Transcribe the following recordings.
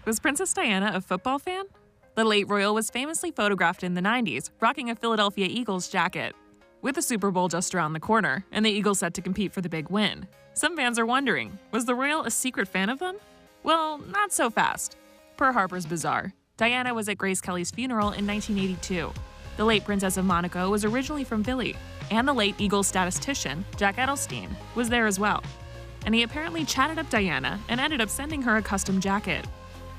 Was Princess Diana a football fan? The late royal was famously photographed in the 90s, rocking a Philadelphia Eagles jacket. With the Super Bowl just around the corner, and the Eagles set to compete for the big win, some fans are wondering, was the royal a secret fan of them? Well, not so fast. Per Harper's Bazaar, Diana was at Grace Kelly's funeral in 1982. The late Princess of Monaco was originally from Philly, and the late Eagles statistician, Jack Edelstein, was there as well. And he apparently chatted up Diana and ended up sending her a custom jacket.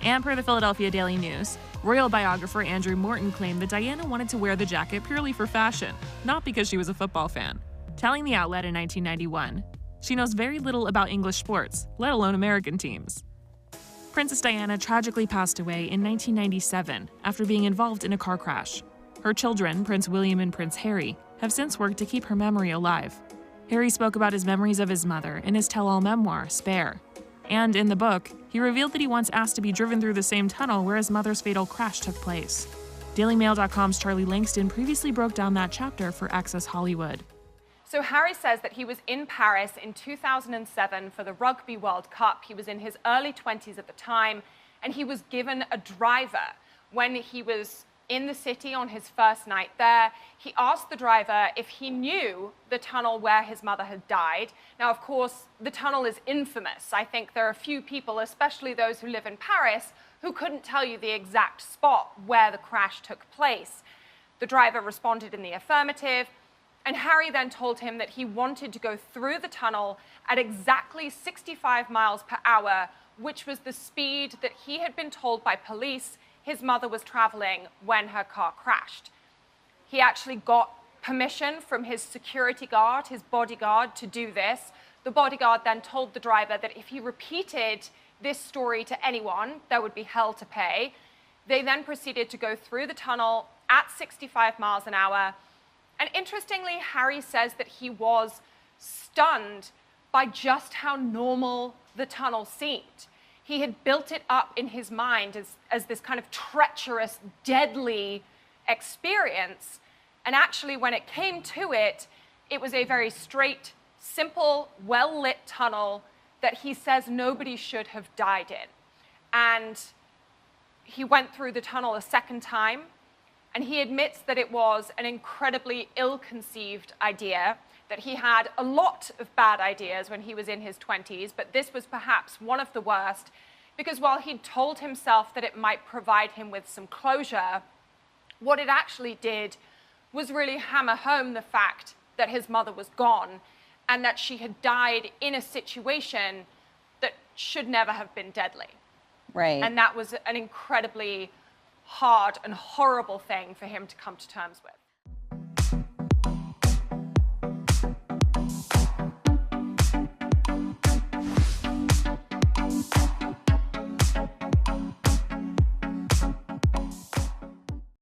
And per the Philadelphia Daily News, royal biographer Andrew Morton claimed that Diana wanted to wear the jacket purely for fashion, not because she was a football fan, telling the outlet in 1991, she knows very little about English sports, let alone American teams. Princess Diana tragically passed away in 1997 after being involved in a car crash. Her children, Prince William and Prince Harry, have since worked to keep her memory alive. Harry spoke about his memories of his mother in his tell-all memoir, Spare. And in the book, he revealed that he once asked to be driven through the same tunnel where his mother's fatal crash took place. DailyMail.com's Charlie Langston previously broke down that chapter for Access Hollywood. So Harry says that he was in Paris in 2007 for the Rugby World Cup. He was in his early 20s at the time, and he was given a driver when he was in the city on his first night there. He asked the driver if he knew the tunnel where his mother had died. Now, of course, the tunnel is infamous. I think there are a few people, especially those who live in Paris, who couldn't tell you the exact spot where the crash took place. The driver responded in the affirmative, and Harry then told him that he wanted to go through the tunnel at exactly 65 miles per hour, which was the speed that he had been told by police his mother was traveling when her car crashed. He actually got permission from his security guard, his bodyguard, to do this. The bodyguard then told the driver that if he repeated this story to anyone, there would be hell to pay. They then proceeded to go through the tunnel at 65 miles an hour. And interestingly, Harry says that he was stunned by just how normal the tunnel seemed. He had built it up in his mind as this kind of treacherous, deadly experience. And actually, when it came to it, it was a very straight, simple, well-lit tunnel that he says nobody should have died in. And he went through the tunnel a second time, and he admits that it was an incredibly ill-conceived idea, that he had a lot of bad ideas when he was in his 20s, but this was perhaps one of the worst, because while he'd told himself that it might provide him with some closure, what it actually did was really hammer home the fact that his mother was gone and that she had died in a situation that should never have been deadly. Right. And that was an incredibly hard and horrible thing for him to come to terms with.